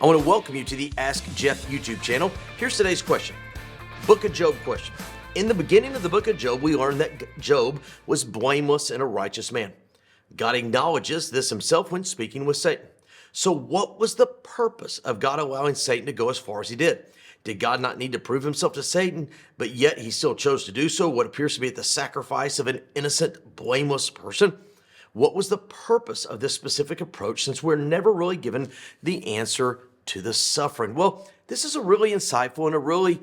I want to welcome you to the Ask Jeff YouTube channel. Here's today's question. Book of Job question. In the beginning of the book of Job, we learned that Job was blameless and a righteous man. God acknowledges this himself when speaking with Satan. So what was the purpose of God allowing Satan to go as far as he did? Did God not need to prove himself to Satan, but yet he still chose to do so, what appears to be at the sacrifice of an innocent, blameless person? What was the purpose of this specific approach, since we're never really given the answer to the suffering? Well, this is a really insightful and a really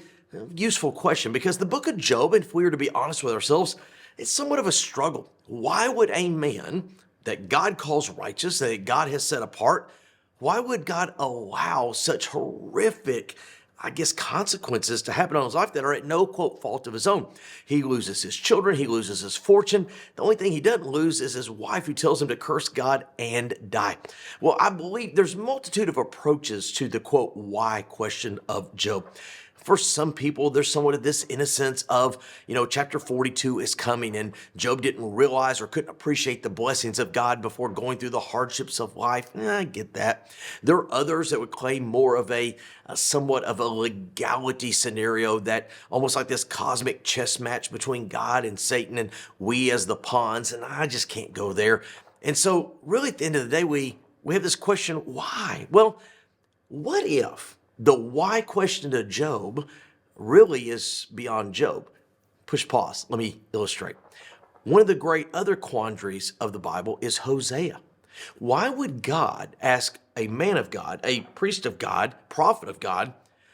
useful question, because the book of Job, if we were to be honest with ourselves, it's somewhat of a struggle. Why would a man that God calls righteous, that God has set apart, why would God allow such horrific, consequences to happen on his life that are at no, quote, fault of his own? He loses his children. He loses his fortune. The only thing he doesn't lose is his wife, who tells him to curse God and die. Well, I believe there's a multitude of approaches to the, quote, why question of Job. For some people, there's somewhat of this innocence of, chapter 42 is coming and Job didn't realize or couldn't appreciate the blessings of God before going through the hardships of life. I get that. There are others that would claim more of a somewhat of a legality scenario, that almost like this cosmic chess match between God and Satan and we as the pawns, and I just can't go there. And so really at the end of the day, we have this question, why? Well, what if the why question to Job really is beyond Job? Push pause. Let me illustrate. One of the great other quandaries of the Bible is Hosea. Why would God ask a man of God, a priest of God, prophet of God,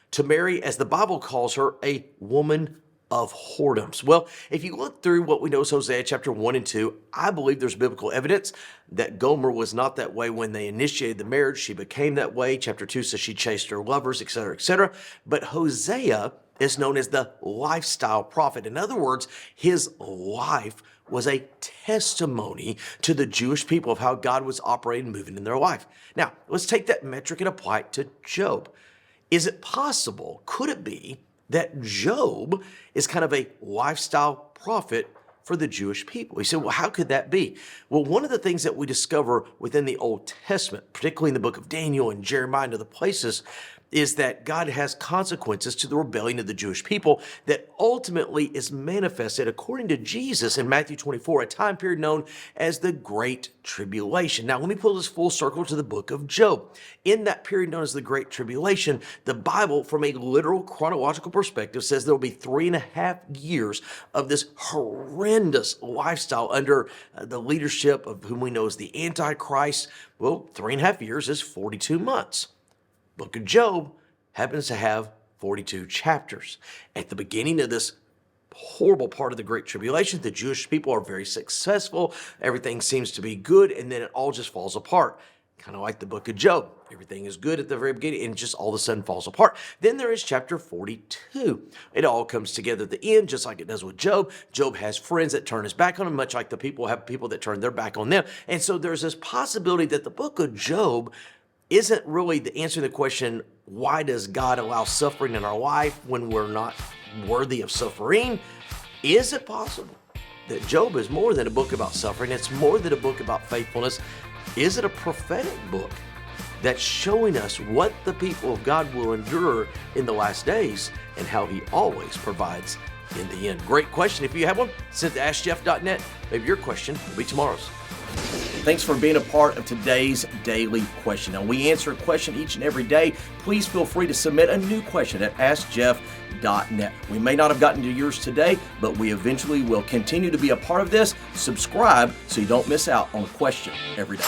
to marry, as the Bible calls her, a woman of whoredoms? Well, if you look through what we know is Hosea chapter 1 and 2, I believe there's biblical evidence that Gomer was not that way when they initiated the marriage. She became that way. Chapter 2 says she chased her lovers, etc., etc. But Hosea is known as the lifestyle prophet. In other words, his life was a testimony to the Jewish people of how God was operating and moving in their life. Now, let's take that metric and apply it to Job. Is it possible, could it be, that Job is kind of a lifestyle prophet for the Jewish people? You say, well, how could that be? Well, one of the things that we discover within the Old Testament, particularly in the book of Daniel and Jeremiah and other places, is that God has consequences to the rebellion of the Jewish people that ultimately is manifested, according to Jesus in Matthew 24, a time period known as the Great Tribulation. Now, let me pull this full circle to the book of Job. In that period known as the Great Tribulation, the Bible, from a literal chronological perspective, says there will be 3.5 years of this horrendous lifestyle under the leadership of whom we know as the Antichrist. Well, 3.5 years is 42 months. Book of Job happens to have 42 chapters. At the beginning of this horrible part of the Great Tribulation, the Jewish people are very successful. Everything seems to be good, and then it all just falls apart. Kind of like the book of Job. Everything is good at the very beginning and just all of a sudden falls apart. Then there is chapter 42. It all comes together at the end, just like it does with Job. Job has friends that turn his back on him, much like the people have people that turn their back on them. And so there's this possibility that the book of Job isn't really the answer to the question, why does God allow suffering in our life when we're not worthy of suffering? Is it possible that Job is more than a book about suffering? It's more than a book about faithfulness. Is it a prophetic book that's showing us what the people of God will endure in the last days and how he always provides in the end? Great question. If you have one, send to AskJeff.net. Maybe your question will be tomorrow's. Thanks for being a part of today's daily question. Now, we answer a question each and every day. Please feel free to submit a new question at AskJeff.net. We may not have gotten to yours today, but we eventually will continue to be a part of this. Subscribe so you don't miss out on a question every day.